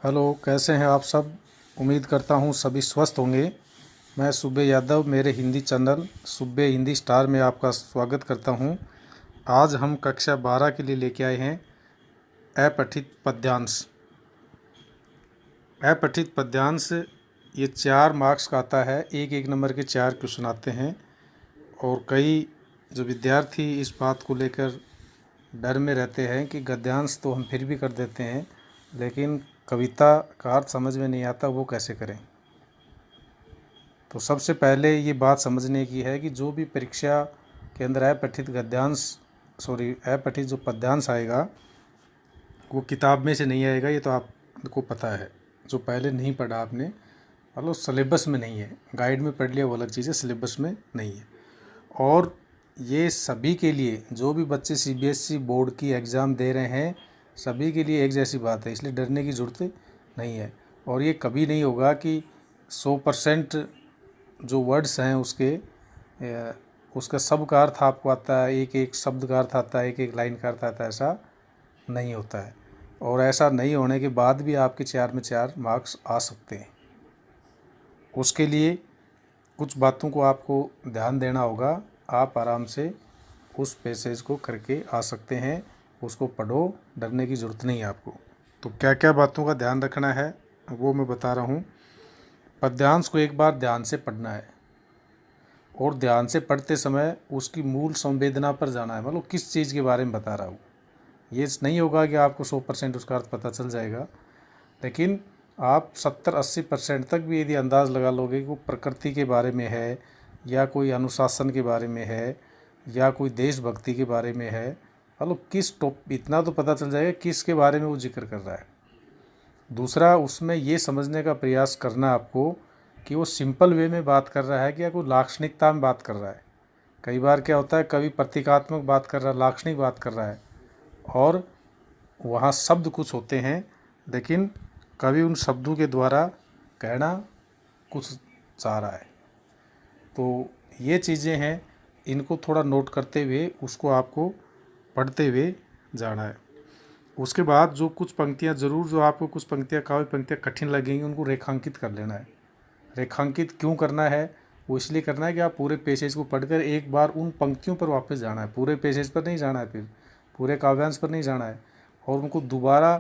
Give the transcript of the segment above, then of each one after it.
Hello, कैसे हैं आप सब। उम्मीद करता हूं सभी स्वस्थ होंगे। मैं सुबे यादव मेरे हिंदी चैनल सुबे हिंदी स्टार में आपका स्वागत करता हूं। आज हम कक्षा 12 के लिए लेके आए हैं अपठित पद्यांश। अपठित पद्यांश ये 4 मार्क्स का आता है। एक एक नंबर के 4 क्वेश्चन आते हैं और कई जो विद्यार्थी इस बात को लेकर डर में रहते हैं कि गद्यांश तो हम फिर भी कर देते हैं, लेकिन कविता का अर्थ समझ में नहीं आता, वो कैसे करें। तो सबसे पहले ये बात समझने की है कि जो भी परीक्षा के अंदर अपठित जो पद्यांश आएगा वो किताब में से नहीं आएगा। ये तो आपको पता है, जो पहले नहीं पढ़ा आपने, मतलब सिलेबस में नहीं है। गाइड में पढ़ लिया वो अलग चीज़ है, सिलेबस में नहीं है। और ये सभी के लिए, जो भी बच्चे सीबीएसई बोर्ड की एग्ज़ाम दे रहे हैं, सभी के लिए एक जैसी बात है, इसलिए डरने की ज़रूरत नहीं है। और ये कभी नहीं होगा कि 100% जो वर्ड्स हैं उसका सब का अर्थ आपको आता है, एक एक शब्द का अर्थ आता है, एक एक लाइन का अर्थ आता है, ऐसा नहीं होता है। और ऐसा नहीं होने के बाद भी आपके 4 में 4 मार्क्स आ सकते हैं। उसके लिए कुछ बातों को आपको ध्यान देना होगा। आप आराम से उस पैसेज को करके आ सकते हैं, उसको पढ़ो, डरने की ज़रूरत नहीं है आपको। तो क्या क्या बातों का ध्यान रखना है वो मैं बता रहा हूँ। पद्यांश को एक बार ध्यान से पढ़ना है और ध्यान से पढ़ते समय उसकी मूल संवेदना पर जाना है, मतलब किस चीज़ के बारे में बता रहा हूँ। ये नहीं होगा कि आपको 100% उसका अर्थ पता चल जाएगा, लेकिन आप 70-80% तक भी यदि अंदाज़ लगा लोगे कि वो प्रकृति के बारे में है, या कोई अनुशासन के बारे में है, या कोई देशभक्ति के बारे में है, मतलब इतना तो पता चल जाएगा किसके बारे में वो जिक्र कर रहा है। दूसरा, उसमें ये समझने का प्रयास करना आपको कि वो सिंपल वे में बात कर रहा है कि या कोई लाक्षणिकता में बात कर रहा है। कई बार क्या होता है, कवि प्रतीकात्मक बात कर रहा है, लाक्षणिक बात कर रहा है, और वहाँ शब्द कुछ होते हैं, लेकिन कवि उन शब्दों के द्वारा कहना कुछ चाह रहा है। तो ये चीज़ें हैं, इनको थोड़ा नोट करते हुए उसको आपको पढ़ते हुए जाना है। उसके बाद जो कुछ पंक्तियाँ ज़रूर, जो आपको कुछ पंक्तियाँ काव्य पंक्तियाँ कठिन लगेंगी, उनको रेखांकित कर लेना है। रेखांकित क्यों करना है? वो इसलिए करना है कि आप पूरे पैसेज को पढ़कर एक बार उन पंक्तियों पर वापस जाना है, पूरे पैसेज पर नहीं जाना है, फिर पूरे काव्यांश पर नहीं जाना है। और उनको दोबारा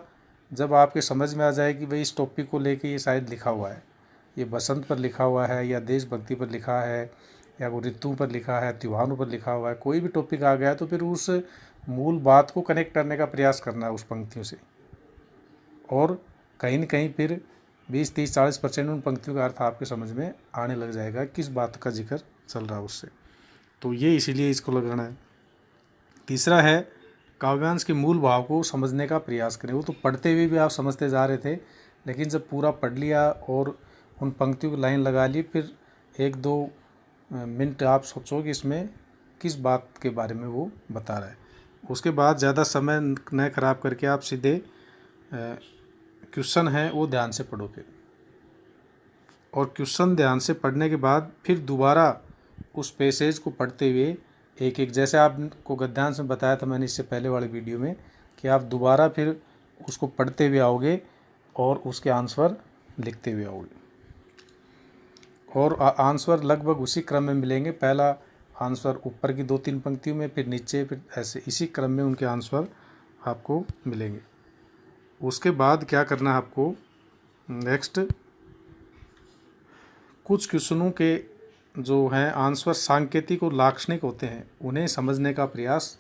जब आपके समझ में आ जाए कि भाई इस टॉपिक को लेके ये शायद लिखा हुआ है, ये बसंत पर लिखा हुआ है, या देशभक्ति पर लिखा है, या वो ऋतु पर लिखा है, त्योहारों पर लिखा हुआ है, कोई भी टॉपिक आ गया है, तो फिर उस मूल बात को कनेक्ट करने का प्रयास करना है उस पंक्तियों से। और कहीं न कहीं फिर 20-30-40% उन पंक्तियों का अर्थ आपके समझ में आने लग जाएगा, किस बात का जिक्र चल रहा है उससे। तो ये इसीलिए इसको लगाना है। तीसरा है, काव्यांश के मूल भाव को समझने का प्रयास करें। वो तो पढ़ते हुए भी आप समझते जा रहे थे, लेकिन जब पूरा पढ़ लिया और उन पंक्तियों की लाइन लगा ली, फिर 1-2 मिनट आप सोचो कि इसमें किस बात के बारे में वो बता रहा है। उसके बाद ज़्यादा समय न खराब करके आप सीधे क्वेश्चन है वो ध्यान से पढ़ो फिर। और क्वेश्चन ध्यान से पढ़ने के बाद फिर दोबारा उस पैसेज को पढ़ते हुए एक एक, जैसे आपको गद्यांश में बताया था मैंने इससे पहले वाले वीडियो में, कि आप दोबारा फिर उसको पढ़ते हुए आओगे और उसके आंसर लिखते हुए आओगे। और आंसर लगभग उसी क्रम में मिलेंगे। पहला आंसर ऊपर की 2-3 पंक्तियों में, फिर नीचे, फिर ऐसे इसी क्रम में उनके आंसर आपको मिलेंगे। उसके बाद क्या करना है आपको, नेक्स्ट कुछ क्वेश्चनों के जो हैं आंसर सांकेतिक और लाक्षणिक होते हैं, उन्हें समझने का प्रयास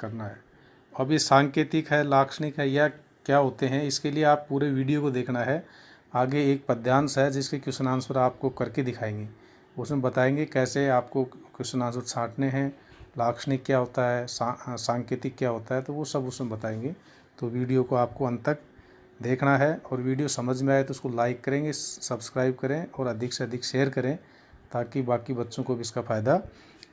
करना है। अब ये सांकेतिक है, लाक्षणिक है, या क्या होते हैं, इसके लिए आप पूरे वीडियो को देखना है। आगे एक पद्यांश है जिसके क्वेश्चन आंसर आपको करके दिखाएंगे, उसमें बताएंगे कैसे आपको क्वेश्चन आंसर छांटने हैं, लाक्षणिक क्या होता है, सांकेतिक क्या होता है, तो वो सब उसमें बताएंगे। तो वीडियो को आपको अंत तक देखना है, और वीडियो समझ में आए तो उसको लाइक करेंगे, सब्सक्राइब करें और अधिक से अधिक शेयर करें, ताकि बाकी बच्चों को भी इसका फ़ायदा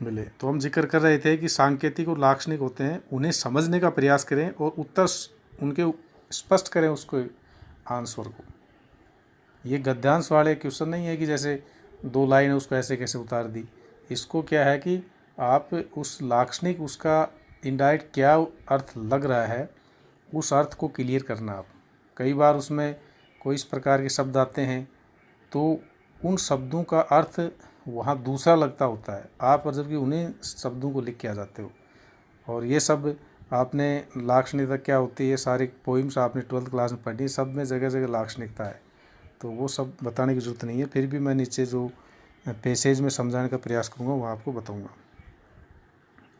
मिले। तो हम जिक्र कर रहे थे कि सांकेतिक और लाक्षणिक होते हैं, उन्हें समझने का प्रयास करें और उत्तर उनके स्पष्ट करें उसको, आंसर को। ये गद्यांश वाले क्वेश्चन नहीं है कि जैसे 2 लाइन है उसको ऐसे कैसे उतार दी। इसको क्या है कि आप उस लाक्षणिक, उसका इनडायरेक्ट क्या अर्थ लग रहा है, उस अर्थ को क्लियर करना। आप कई बार उसमें कोई इस प्रकार के शब्द आते हैं तो उन शब्दों का अर्थ वहाँ दूसरा लगता होता है, आप जबकि उन्हीं शब्दों को लिख के आ जाते हो। और ये सब आपने लाक्षणिकता क्या होती है, ये सारी पोइम्स आपने 12th क्लास में पढ़ी, सब में जगह जगह लाक्षणिकता है, तो वो सब बताने की ज़रूरत नहीं है। फिर भी मैं नीचे जो पैसेज में समझाने का प्रयास करूँगा वो आपको बताऊँगा।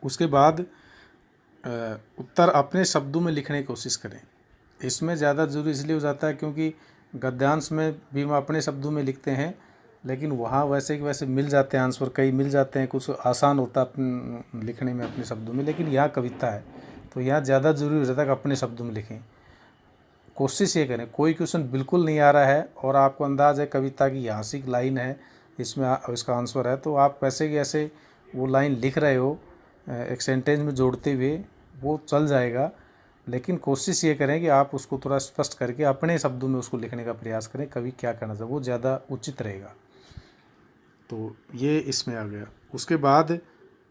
उसके बाद उत्तर अपने शब्दों में लिखने की कोशिश करें। इसमें ज़्यादा ज़रूरी इसलिए हो जाता है क्योंकि गद्यांश में भी हम अपने शब्दों में लिखते हैं, लेकिन वहाँ वैसे कि वैसे मिल जाते हैं आंसर, कई मिल जाते हैं, कुछ आसान होता है लिखने में अपने शब्दों में, लेकिन यहाँ कविता है तो यहाँ ज़्यादा ज़रूरी हो जाता है कि अपने शब्दों में लिखें। कोशिश ये करें, कोई क्वेश्चन बिल्कुल नहीं आ रहा है और आपको अंदाज़ है कविता की यहाँ से एक लाइन है, इसमें इसका आंसर है, तो आप वैसे कि ऐसे वो लाइन लिख रहे हो एक सेंटेंस में जोड़ते हुए, वो चल जाएगा, लेकिन कोशिश ये करें कि आप उसको थोड़ा स्पष्ट करके अपने शब्दों में उसको लिखने का प्रयास करें, कवि क्या करना चाहिए वो ज़्यादा उचित रहेगा। तो ये इसमें आ गया। उसके बाद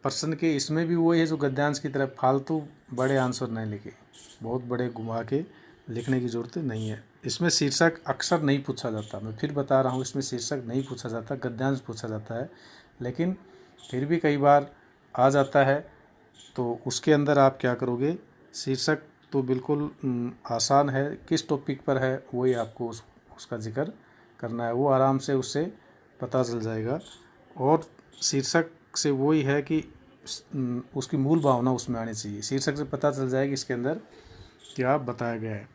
प्रश्न के इसमें भी वही है जो गद्यांश की तरह फालतू बड़े आंसर नहीं लिखे, बहुत बड़े घुमा के लिखने की ज़रूरत नहीं है। इसमें शीर्षक अक्सर नहीं पूछा जाता, मैं फिर बता रहा हूँ, इसमें शीर्षक नहीं पूछा जाता, गद्यांश पूछा जाता है, लेकिन फिर भी कई बार आ जाता है। तो उसके अंदर आप क्या करोगे, शीर्षक तो बिल्कुल आसान है, किस टॉपिक पर है वही आपको उसका जिक्र करना है, वो आराम से उससे पता चल जाएगा। और शीर्षक से वही है कि उसकी मूल भावना उसमें आनी चाहिए, शीर्षक से पता चल जाएगा इसके अंदर क्या बताया गया है।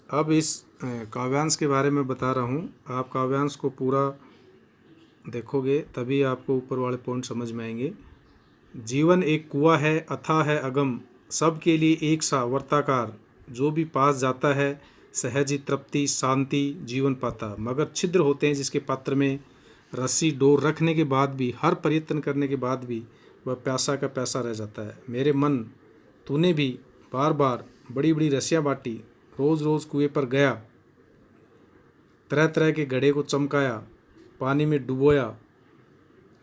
अब इस काव्यांश के बारे में बता रहा हूँ, आप काव्यांश को पूरा देखोगे तभी आपको ऊपर वाले पॉइंट समझ में आएंगे। जीवन एक कुआं है, अथाह है अगम, सबके लिए एक सा वर्ताकार, जो भी पास जाता है सहज ही तृप्ति शांति जीवन पाता, मगर छिद्र होते हैं जिसके पात्र में रस्सी डोर रखने के बाद भी, हर प्रयत्न करने के बाद भी वह प्यासा का प्यासा रह जाता है। मेरे मन, तूने भी बार बार बड़ी बड़ी रस्सियाँ बांटी, रोज़ रोज़ कुएं पर गया, तरह तरह के घड़े को चमकाया, पानी में डुबोया,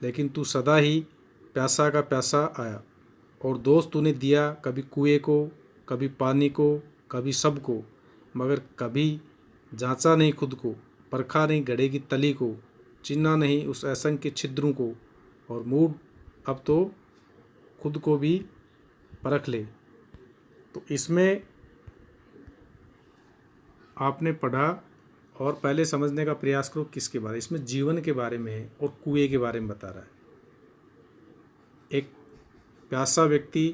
लेकिन तू सदा ही प्यासा का प्यासा आया। और दोस्त तूने दिया कभी कुएं को, कभी पानी को, कभी सबको, मगर कभी जांचा नहीं खुद को, परखा नहीं घड़े की तली को, चिन्हा नहीं उस असंख्य छिद्रों को, और मूड अब तो खुद को भी परख ले। तो इसमें आपने पढ़ा और पहले समझने का प्रयास करो किसके बारे, इसमें जीवन के बारे में है और कुएं के बारे में बता रहा है। एक प्यासा व्यक्ति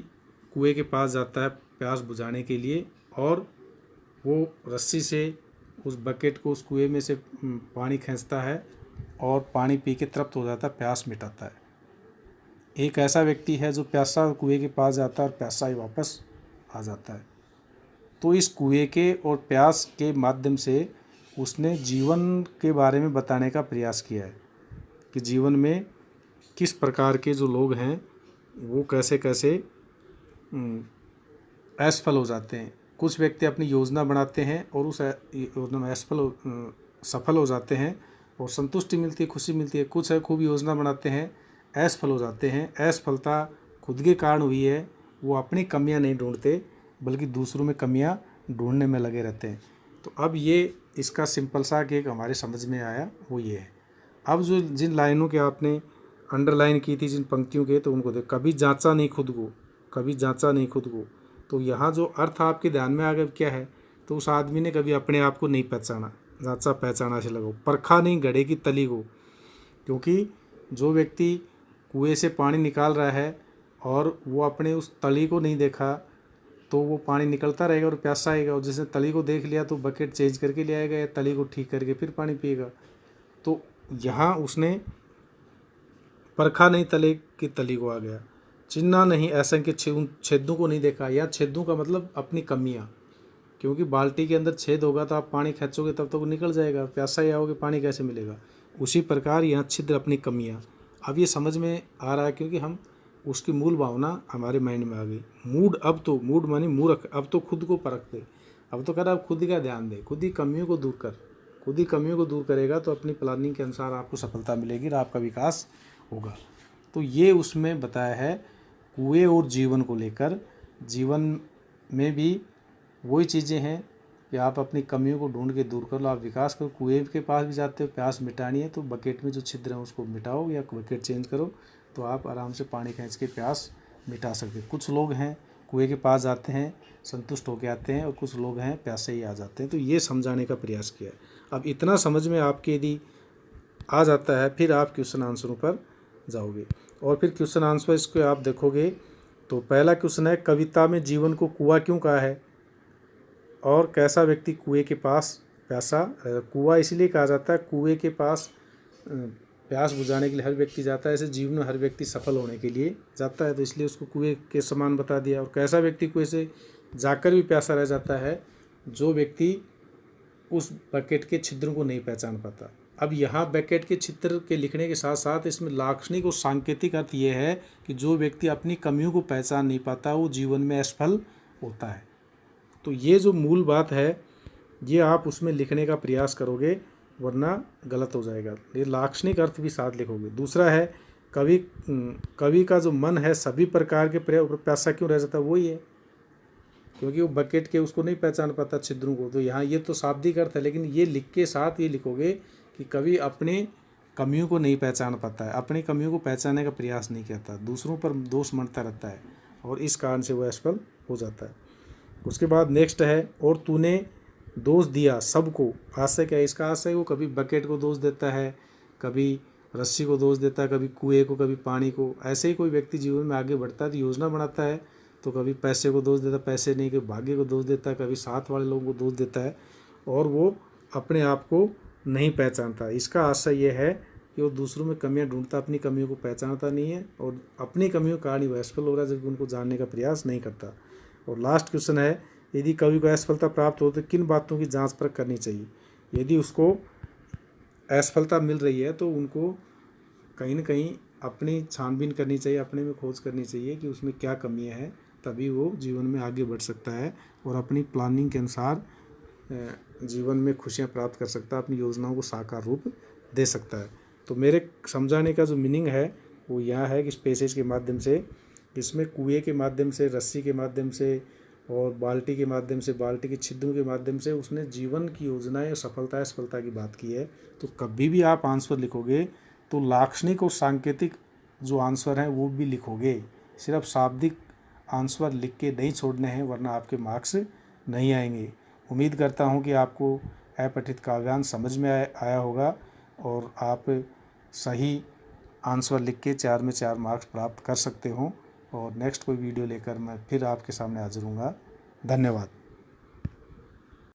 कुएं के पास जाता है प्यास बुझाने के लिए, और वो रस्सी से उस बकेट को उस कुएं में से पानी खींचता है और पानी पी के तृप्त हो जाता है, प्यास मिटाता है। एक ऐसा व्यक्ति है जो प्यासा कुएं के पास जाता है और प्यासा ही वापस आ जाता है। तो इस कुएं के और प्यास के माध्यम से उसने जीवन के बारे में बताने का प्रयास किया है कि जीवन में किस प्रकार के जो लोग हैं वो कैसे कैसे असफल हो जाते हैं। कुछ व्यक्ति अपनी योजना बनाते हैं और उस योजना में सफल हो जाते हैं और संतुष्टि मिलती है, खुशी मिलती है। कुछ है खूब योजना बनाते हैं, असफल हो जाते हैं। असफलता खुद के कारण हुई है, वो अपनी कमियां नहीं ढूंढते बल्कि दूसरों में कमियां ढूंढने में लगे रहते हैं। तो अब ये इसका सिंपल सा कि एक हमारे समझ में आया वो ये है। अब जो जिन लाइनों के आपने अंडरलाइन की थी, जिन पंक्तियों के, तो उनको देख, कभी जांचा नहीं खुद को, कभी जांचा नहीं खुद को। तो यहाँ जो अर्थ आपके ध्यान में आ गया क्या है, तो उस आदमी ने कभी अपने आप को नहीं पहचाना, जांचा पहचाना से लगो, परखा नहीं घड़े की तली को। क्योंकि जो व्यक्ति कुएं से पानी निकाल रहा है और वो अपने उस तली को नहीं देखा तो वो पानी निकलता रहेगा और प्यासा आएगा, और जिसने तली को देख लिया तो बकेट चेंज करके ले आएगा या तली को ठीक करके फिर पानी पिएगा। तो यहाँ उसने परखा नहीं तले की तली को आ गया, चिन्हा नहीं असंख्य छेदों को नहीं देखा, या छेदों का मतलब अपनी कमियाँ, क्योंकि बाल्टी के अंदर छेद होगा तो आप पानी खींचोगे तब तक वो निकल जाएगा, प्यासा ही आओगे पानी कैसे मिलेगा। उसी प्रकार यहाँ छिद्र अपनी कमियाँ। अब ये समझ में आ रहा है क्योंकि हम उसकी मूल भावना हमारे माइंड में आ गई। मूड, अब तो मूड मानी मूर्ख, अब तो खुद को परख दे, अब तो कह रहा खुद ही का ध्यान दे, खुद ही कमियों को दूर कर, खुद ही कमियों को दूर करेगा तो अपनी प्लानिंग के अनुसार आपको सफलता मिलेगी और आपका विकास होगा। तो ये उसमें बताया है कुएं और जीवन को लेकर। जीवन में भी वही चीज़ें हैं, कि आप अपनी कमियों को ढूंढ के दूर कर लो, आप विकास करो। कुएं के पास भी जाते हो, प्यास मिटानी है तो बकेट में जो छिद्र है उसको मिटाओ या बकेट चेंज करो, तो आप आराम से पानी खींच के प्यास मिटा सकते। कुछ लोग हैं कुएं के पास जाते हैं, संतुष्ट होकर आते हैं, और कुछ लोग हैं प्यासे ही आ जाते हैं। तो ये समझाने का प्रयास किया है। अब इतना समझ में आपके यदि आ जाता है, फिर आप क्वेश्चन आंसरों पर जाओगे। और फिर क्वेश्चन आंसर इसको आप देखोगे तो पहला क्वेश्चन है, कविता में जीवन को कुआं क्यों कहा है, और कैसा व्यक्ति कुएं के पास प्यासा, कुआं इसलिए कहा जाता है, कुएं के पास प्यास बुझाने के लिए हर व्यक्ति जाता है, ऐसे जीवन में हर व्यक्ति सफल होने के लिए जाता है, तो इसलिए उसको कुएं के समान बता दिया। और कैसा व्यक्ति कुएं से जाकर भी प्यासा रह जाता है, जो व्यक्ति उस बकेट के छिद्रों को नहीं पहचान पाता। अब यहाँ बकेट के छिद्र के लिखने के साथ साथ इसमें लाक्षणिक और सांकेतिक अर्थ ये है कि जो व्यक्ति अपनी कमियों को पहचान नहीं पाता वो जीवन में असफल होता है। तो ये जो मूल बात है ये आप उसमें लिखने का प्रयास करोगे, वरना गलत हो जाएगा। ये लाक्षणिक अर्थ भी साथ लिखोगे। दूसरा है, कवि का जो मन है सभी प्रकार के प्यासा क्यों रह जाता है, वही है क्योंकि वो बकेट के उसको नहीं पहचान पाता छिद्रों को। तो यहाँ ये तो शाब्दिक अर्थ है, लेकिन ये लिख के साथ ये लिखोगे कि कवि अपने कमियों को नहीं पहचान पाता है, अपनी कमियों को पहचानने का प्रयास नहीं करता, दूसरों पर दोष मढ़ता रहता है, और इस कारण से वह असफल हो जाता है। उसके बाद नेक्स्ट है, और तूने दोष दिया सबको, आशय क्या है, इसका आशय वो कभी बकेट को दोष देता है, कभी रस्सी को दोष देता है, कभी कुएं को, कभी पानी को। ऐसे ही कोई व्यक्ति जीवन में आगे बढ़ता है तो योजना बनाता है, तो कभी पैसे को दोष देता है, पैसे नहीं, कभी भाग्य को दोष देता है, कभी साथ वाले लोगों को दोष देता है, और वो अपने आप को नहीं पहचानता। इसका आशय ये है कि वो दूसरों में कमियां ढूंढता, अपनी कमियों को पहचानता नहीं है, और अपनी कमियों का कारण ही वह असफल हो रहा है, जबकि उनको जानने का प्रयास नहीं करता। और लास्ट क्वेश्चन है, यदि कवि को असफलता प्राप्त हो तो किन बातों की जांच परख करनी चाहिए। यदि उसको असफलता मिल रही है तो उनको कहीं ना कहीं अपनी छानबीन करनी चाहिए, अपने में खोज करनी चाहिए कि उसमें क्या कमियां हैं, तभी वो जीवन में आगे बढ़ सकता है और अपनी प्लानिंग के अनुसार जीवन में खुशियां प्राप्त कर सकता है, अपनी योजनाओं को साकार रूप दे सकता है। तो मेरे समझाने का जो मीनिंग है वो यह है कि इस पैसेज के माध्यम से, इसमें कुएं के माध्यम से, रस्सी के माध्यम से और बाल्टी के माध्यम से, बाल्टी के छिद्रों के माध्यम से उसने जीवन की योजनाएं, सफलता असफलता की बात की है। तो कभी भी आप आंसर लिखोगे तो लाक्षणिक और सांकेतिक जो आंसर हैं वो भी लिखोगे, सिर्फ शाब्दिक आंसर लिख के नहीं छोड़ने हैं, वरना आपके मार्क्स नहीं आएंगे। उम्मीद करता हूँ कि आपको अपठित काव्यांश समझ में आया होगा और आप सही आंसर लिख के 4 में 4 मार्क्स प्राप्त कर सकते हो। और नेक्स्ट कोई वीडियो लेकर मैं फिर आपके सामने हाजिर हूँगा। धन्यवाद।